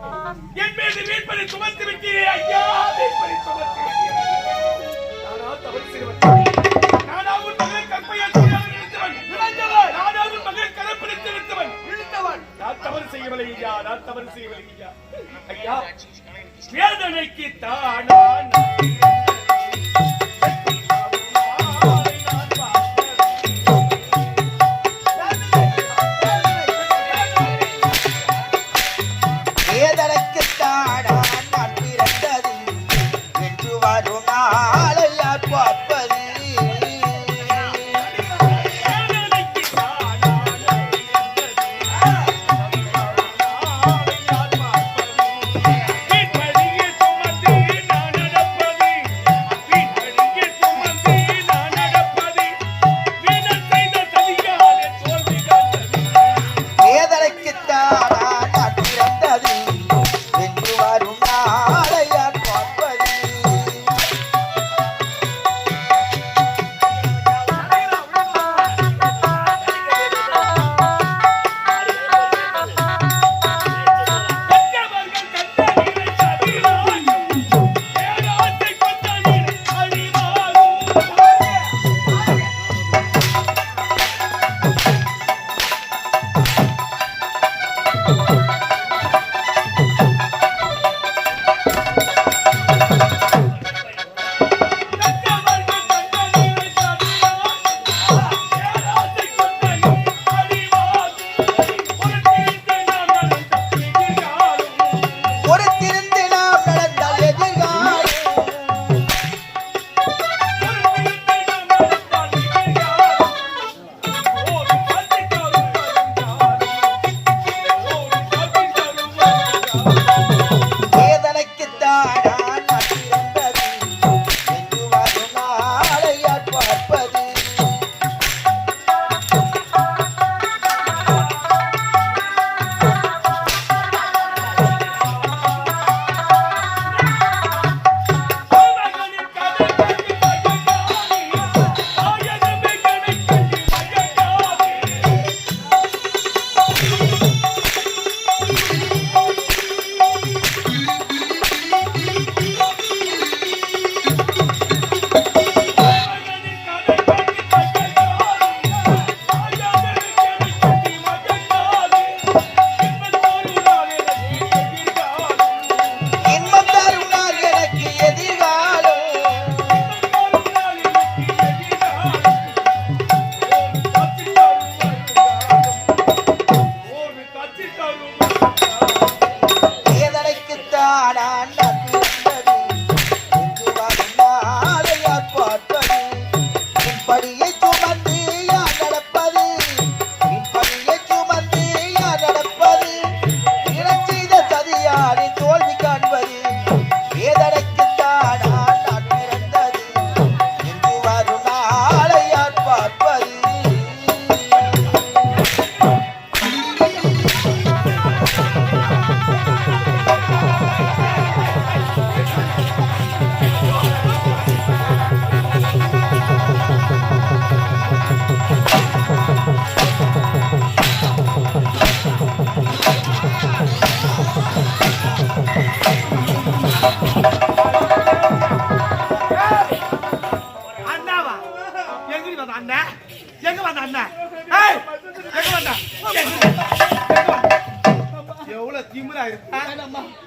என் மீது வீட்பனை சுமத்து விட்டீரே ஐயா, வீட்பனை சுமத்து விட்டீரே. நானா தவறு செய்தவன்? நானா உன் மகளை கற்பையால் நிறுத்தவன்? நானா உன் மகளை கலப்பிடித்து விட்டவன்? நான் தவறு செய்யவில்லை ஐயா, நான் தவறு செய்யவில்லை ஐயா. ஐயா, வேதனைக்கு தானா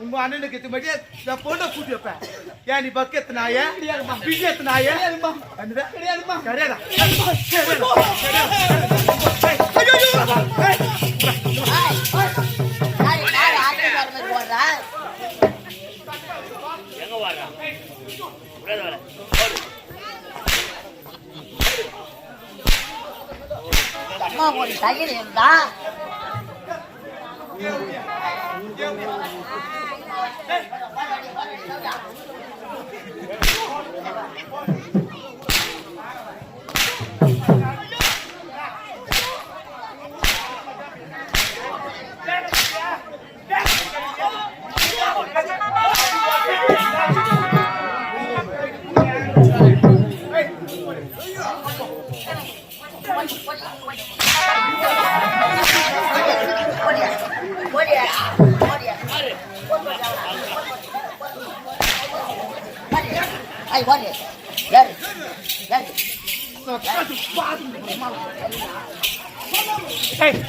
உங்க அண்ணனுக்கு எத்தும்படி நான் பொண்ணை கூட்டி வைப்பேன். ஏன் நீ பக்கு எத்தனாய பிடி எத்தனாய கிடையாதுமா கிடையாதா அம்மா ஒரு தகில் இருந்தா ஐய் ஓடு ஏறு ஏறு ஏய்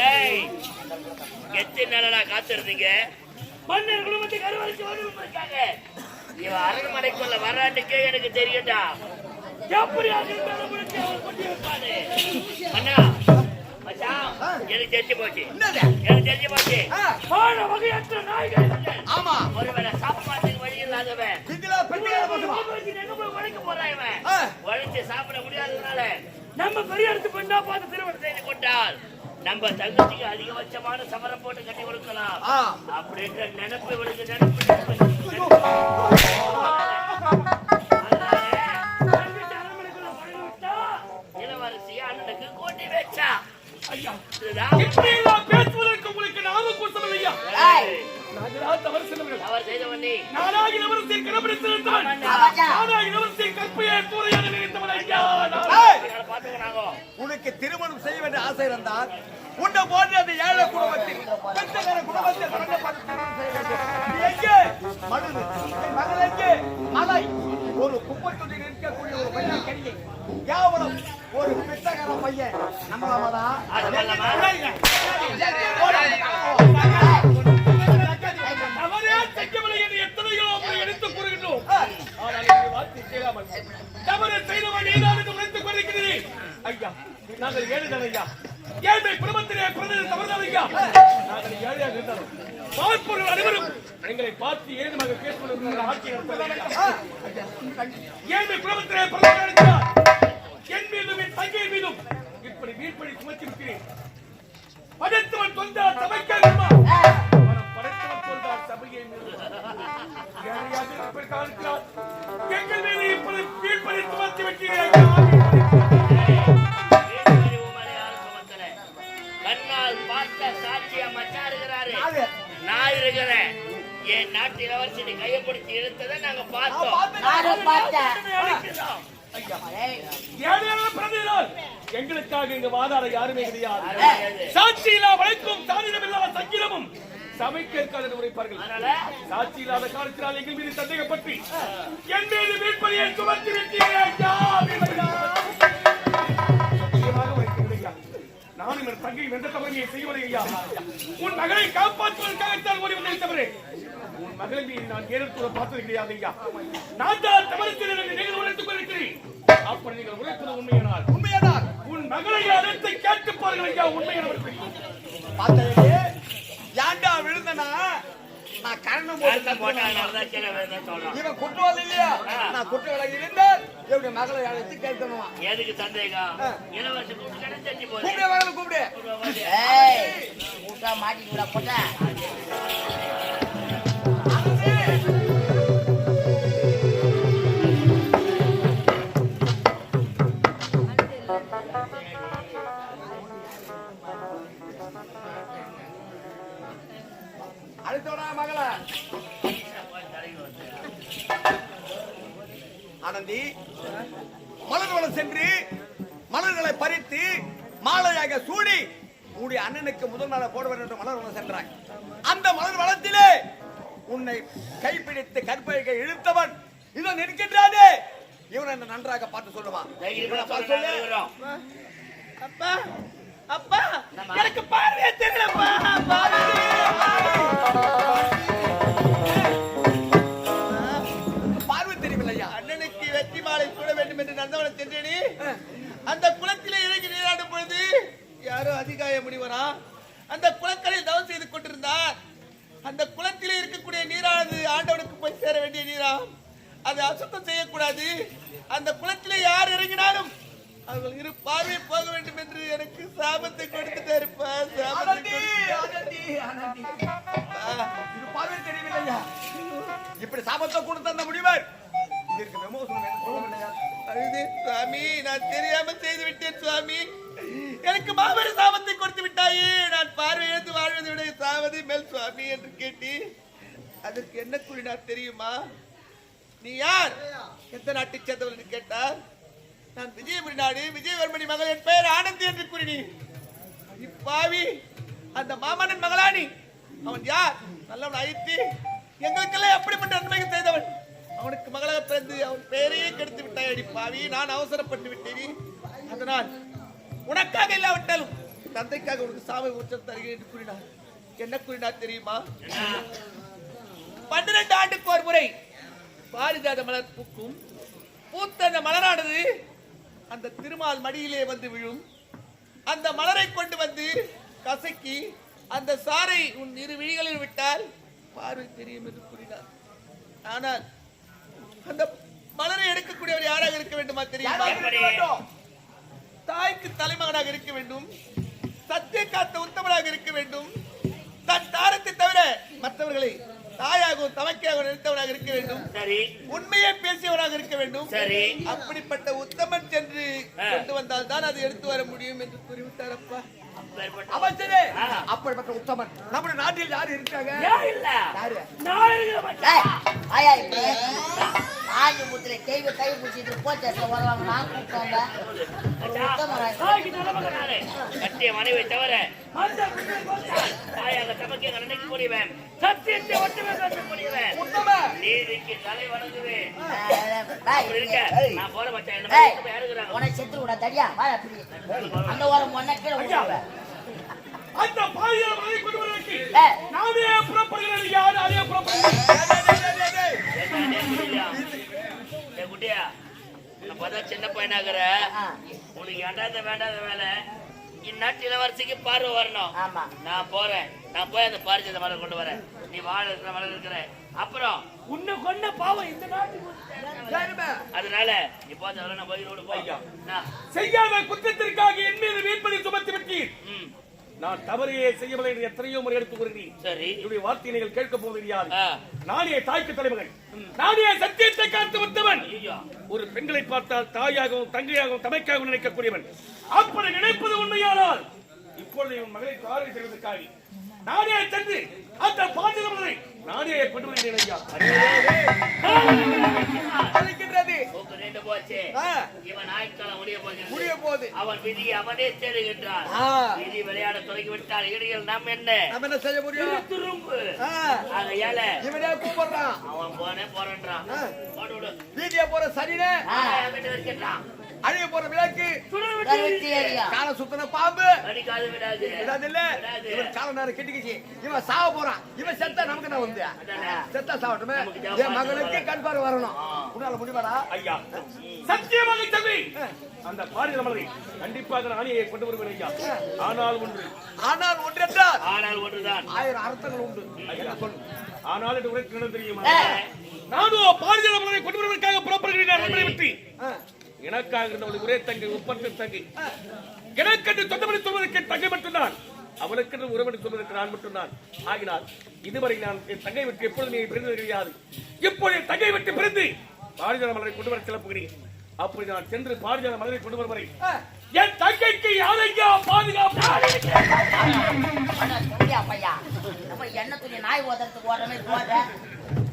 ஏய் அண்ணனா காத்திருந்தீங்க மன்னர் குடும்பத்தை கருவறைக்கு இருக்காங்க. இவன் அரண்மனைக்குள்ள வராட்டுக்கே எனக்கு தெரியும்டா. எப்படியாக இருந்தாலும் முடிச்சு அவன் கொண்டு வைப்பாரு. அண்ணா மச்சான், எனக்கு தெரிஞ்சு போச்சு. எனக்கு தெரிஞ்சு போச்சு. போன வகையற்ற நாய்கள். ஆமா ஒருவேளை சாப்பாட்டுக்கு வழி இல்லாதவன் எங்க போய் உழைக்க போறான் இவன். உழைச்சு சாப்பிட முடியாததுனால நம்ம பெரிய இடத்து பெண்ணா பார்த்து திருமணம் செய்து கொண்டால் நம்ம தங்கச்சிக்கு அதிகபட்சமான சமரம் போட்டு கட்டி கொடுக்கலாம் அப்படின்ற நினைப்பு இவளுக்கு இளவரசி அண்ணனுக்கு கூட்டி வச்சா. பேசுவதற்கு உங்களுக்கு நாம கூட்டம் இல்லையா? தவறு செய்தவன் நீ. நானாக இளவரசியை கணபிடித்திருந்தான். நானாக இளவரசியை கற்பையை கூறையாக நினைத்தவன் ஐயா. பாத்துக்கிறாங்க. உனக்கு திருமணம் செய்ய வேண்டிய ஆசை இருந்தால் உன்னை போன்ற அந்த ஏழை குடும்பத்தில் பெற்றகர குடும்பத்தில் பிறந்த பார்த்து திருமணம் செய்ய வேண்டும். நீ எங்கே மடுது என் மகள் எங்கே மலை ஒரு குப்பை தொட்டியில் இருக்கக்கூடிய ஒரு பையன் கடிகை கேவலம் ஒரு பெற்றகர பையன் நம்மளதான் அவரே செய்யவில்லை என்று எத்தனையோ முறை எடுத்துக் கூறுகின்றோம். ஆனால் இந்த வார்த்தை செய்யாமல் தவறு செய்தவன் ஏதாவது உழைத்துக் கொண்டிருக்கிறேன் ஐயா. நாங்கள் ஏழைதான் ஐயா. ஏழ்மை குடும்பத்திலே பிறந்தது தவறுதான் ஐயா. நாங்கள் ஏழையாக இருந்தாலும் பார்ப்பவர்கள் அனைவரும் எங்களை பார்த்து ஏழுமாக பேசுவது ஆட்சி ஏழ்மை குடும்பத்திலே பிறந்தார். என் மீதும் என் தங்கையின் மீதும் இப்படி வீழ்படி சுமத்தி இருக்கிறேன். படைத்தவன் தொந்தார் சபைக்கே படைத்தவன் தொந்தார் சபையை எங்கள் மீது இப்படி வீழ்படி சுமத்தி வைக்கிறேன். கண்ணால் பார்த்த சாட்சியா மச்சா இருக்கிறாரு. நான் இருக்கிறேன். என் நாட்டு இளவரசி கையை பிடிச்சி இழுத்ததை நாங்க பார்த்தோம். எங்களுக்காக இங்க வாதாட யாருமே கிடையாது. சாட்சி இல்லா வழக்கும் சாதிடம் இல்லாத சங்கிலமும் சபைக்கு இருக்காது உரைப்பார்கள். சாட்சி இல்லாத காலத்தினால் எங்கள் மீது சந்தேகப்பட்டு என் மீது வீழ்படியை சுமத்தி நானும் என் தங்கை எந்த தவறையை செய்வதை ஐயா. உன் மகளை காப்பாற்றுவதற்காகத்தான் ஓடி வந்தேன் தவறு. உன் மகளை மீது நான் ஏறத்தூர பார்த்தது கிடையாது ஐயா. நான் தான் தவறு செய்தேன் நீங்கள் உழைத்துக் கொண்டிருக்கிறேன். அப்படி நீங்கள் உழைப்பது உண்மையானால் உன் மகளை அழைத்து கேட்டு பாருங்கள் ஐயா. உண்மையானவர்கள் ஏண்டா விழுந்தனா நான் கரணம் இவன் குற்றவாளி இல்லையா? நான் குற்றவாளி இருந்தால் என்னுடைய மகளை அழைத்து கேட்கணுமா? எதுக்கு சந்தேகம்? இளவரசி கூப்பிட்டு தெரிஞ்சு போகுது. கூப்பிடு மகளை கூப்பிடு. கூட்டா மாட்டிக்கூடா போட்ட அழைத்தோடா மகள ஆனந்தி மலர் வளம் சென்று மலர்களை பறித்து மாலையாக சூடி உன்னுடைய அண்ணனுக்கு முதல் நாள போட வேண்டும் என்று மலர் வளம் சென்றாய். அந்த மலர் வளத்திலே உன்னை கைப்பிடித்து கற்பையை இழுத்தவன் இதன் இருக்கின்றானே இவன் என்ன நன்றாக பார்த்து சொல்லுவான். அப்பா அப்பா எனக்கு பார்வையே தெரியலப்பா. பார்வை தெரியவில்லையா? அண்ணனுக்கு வெற்றி மாலை சூட வேண்டும் என்று நந்தவனம் சென்றேனே, அந்த குளத்திலே இறங்கி நீராடும் பொழுது யாரோ அதிகாய முனிவரா அந்த குளக்கரையில் தவம் செய்து கொண்டிருந்தார். அந்த குளத்திலே இருக்கக்கூடிய நீரானது ஆண்டவனுக்கு போய் சேர வேண்டிய நீரா, அதை அசுத்தம் செய்யக்கூடாது. அந்த குளத்திலே யார் இறங்கினாலும் அவர்கள் இரு பார்வை போக வேண்டும் என்று எனக்கு சாபத்தை கொடுத்துட்டாருப்பா. சாபத்தை இது பார்வை தெரியவில்லையா? இப்படி சாபத்தை கொடுத்த அந்த முடிவர் இதற்கு விமோசனம் என்ன சொல்லவில்லையா? அழுது, சுவாமி நான் தெரியாம செய்து விட்டேன் சுவாமி. எனக்கு மாபெரும் சாபத்தை கொடுத்து விட்டாயே. நான் பார்வை இழந்து வாழ்வதை விட சாவதை மேல் சுவாமி என்று கேட்டு அதற்கு என்ன கூறினார் தெரியுமா? நீ யார், எந்த நாட்டை சேர்ந்தவள் என்று கேட்டார். நான் விஜயபுரி நாடு விஜயவர்மணி மகள், என் பெயர் ஆனந்தி என்று கூறினேன். இப்பாவி அந்த மாமன்னன் மகளானி. அவன் யார்? நல்லவன் அழைத்து எங்களுக்கெல்லாம் எப்படிப்பட்ட நன்மைகள் செய்தவன். அவனுக்கு மகளாக பிறந்து அவன் பெயரையே கெடுத்து விட்டாய் அடி பாவி. நான் அவசரப்பட்டு விட்டேன். அதனால் உனக்காக இல்லாவிட்டாலும் தந்தைக்காக உனக்கு சாவை உச்சம் தருகிறேன் என்று கூறினார். என்ன கூறினார் தெரியுமா? 12 ஆண்டுக்கு ஒரு முறை பாரிஜாத மலர் பூக்கும். பூத்த அந்த மலரானது அந்த திருமால் மடியிலே வந்து விழும். அந்த மலரை கொண்டு வந்து கசக்கி அந்த சாறை உன் இரு விழிகளில் விட்டால் பார்வை தெரியும் என்று கூறினார். ஆனால் அந்த மலரை எடுக்கக்கூடியவர் யாராக இருக்க வேண்டுமா தெரியுமா? தாய்க்கு தலைமகனாக இருக்க வேண்டும், சத்திய காத்த உத்தமனாக இருக்க வேண்டும், தன் தாரத்தை தவிர மற்றவர்களை தாயாகவும் தமக்கையாக நிறுத்தவனாக இருக்க வேண்டும், உண்மையை பேசியவராக இருக்க வேண்டும். அப்படிப்பட்ட உத்தமன் சென்று கொண்டு வந்தால் தான் அதை எடுத்து வர முடியும் என்று கூறிவிட்டாரப்பா. அமைச்சரே, அப்படிப்பட்ட உத்தமன் நம்முடைய நாட்டில் யாரு இருக்காங்க? ஆண்டு முத்திரை கைவை கை பிடிச்சிட்டு போச்சு வருவாங்க. நான் கட்டிய மனைவி தவிர தாயாக தமக்கை நினைக்க முடியவன், சத்தியத்தை ஒட்டுமே பேசக்கூடியவன், நீதிக்கு தலை வணங்குவேன். நான் போற மச்சான் உனக்கு செத்து விட தடியா அந்த ஓரம் ஒன்ன கீழே அந்த பாதியை கொண்டு வருவதற்கு நானே புறப்படுகிறேன். யார் அதே புறப்படுகிறேன்? குட்டியா அப்பதான் சின்ன பையனாகிற உனக்கு வேண்டாத வேலை. இந்நாட்டு இளவரசிக்கு பார்வை வரணும். நான் போறேன். நான் போய் அந்த பாரிஜாத மலர் கொண்டு வரேன். நீ வாழ இருக்கிற மலர் இருக்கிற அப்புறம் உன்னை கொண்ட பாவம் இந்த நாட்டுக்கு. அதனால நீ போத நான் பயிரோடு போய்க்கோ. செய்யாத குற்றத்திற்காக என் மீது வீண்பதி சுமத்தி விட்டீர். நான் தவறையே செய்யவில்லை என்று எத்தனையோ முறை எடுத்து கூறினேன். சரி, என்னுடைய வார்த்தையை நீங்கள் கேட்க போவது யார்? நானே தாய்க்கு தலைமகன், நானே சத்தியத்தை காத்து விட்டவன். ஒரு பெண்களை பார்த்தால் தாயாகவும் தங்கையாகவும் தமைக்காகவும் நினைக்கக்கூடியவன். அப்படி நினைப்பது உண்மையானால் இப்பொழுது என் மகளை காரை செய்வதற்காக நானே சென்று அந்த பாதிகளை நானே கொண்டு வருகிறேன். ஐயா இவன் ஆயுட்காலம் முடிய போது அவன் விதி அவனே தேடுகின்றான். விதி விளையாட தொடங்கி விட்டால் இடையில் நாம் என்ன செய்ய முடியும்? திரும்பு ஆகையால இவனே கூப்பிடுறான். அவன் போறேன்றான். வீதியா போற சரினே இருக்கின்றான். அழிய போற விளக்கு, கால சுத்தன பாம்பு அடிக்காது விடாது இல்ல. இவன் கால நேரம் கெட்டிக்கிச்சு. இவன் சாவ போறான். இவன் செத்தா நமக்கு தான் வந்து செத்தா சாவட்டுமே. என் மகனுக்கு கண் பார்வை வரணும். உன்னால முடிவாடா? ஐயா சத்தியமாக சொல்லி அந்த பாரிஜாத மலரை கண்டிப்பாக நானே கொண்டு வருவேன். ஐயா ஆனால் ஒன்று என்றால் ஆனால் ஒன்றுதான் 1000 அர்த்தங்கள் உண்டு. ஐயா சொல்லு. ஆனால் என்று உனக்கு என்ன தெரியுமா? நானும் பாரிஜாத மலரை கொண்டு வருவதற்காக புறப்படுகிறேன். எனக்காக இருந்தவள் ஒரே தங்கை, ஒப்பற்ற தங்கை. எனக்கென்று சொந்தமணி சொல்வதற்கு தங்கை மட்டும்தான், அவனுக்கென்று உறவனை சொல்வதற்கு நான் மட்டும்தான். ஆகினால் இதுவரை நான் என் தங்கை விட்டு எப்பொழுது நீ பிரிந்தது கிடையாது. இப்போது என் தங்கை விட்டு பிரிந்து பாரிஜாத மலரை கொண்டு வர கிளப்புகிறேன். அப்படி நான் சென்று பாரிஜாத மலரை கொண்டு வரும் வரை என் தங்கைக்கு யாரையா பாதுகாப்பு? என்ன துணி நாய் ஓதுறதுக்கு ஓடுற மாதிரி போற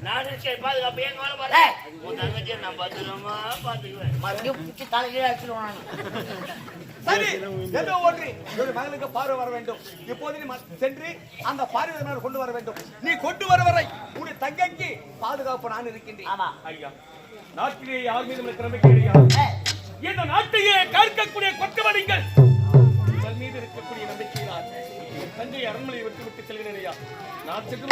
நான் இருக்கேன். பாதுகாப்பு எங்க வர போறேன். உன் தங்கச்சியை நான் பத்திரமா பாத்துக்குவேன். மறுபடியும் பிடிச்சி தலைகீழ வச்சிருவான். சரி, ஏதோ ஒன்று மகனுக்கு பார்வை வர வேண்டும். இப்போது நீ சென்று அந்த பார்வை கொண்டு வர வேண்டும். நீ கொண்டு வர வரை உன்னுடைய தங்கைக்கு பாதுகாப்பு நான் இருக்கின்றேன். ஆமா ஐயா, நாட்டிலே யார் மீது எனக்கு நம்பிக்கை கிடையாது. இந்த நாட்டையே கற்கக்கூடிய கொற்றவடிகள் உங்கள் மீது இருக்கக்கூடிய நம்பிக்கையினால் தங்கை அரண்மனையை விட்டு செல்கிறேன். ஐயா நான் சென்று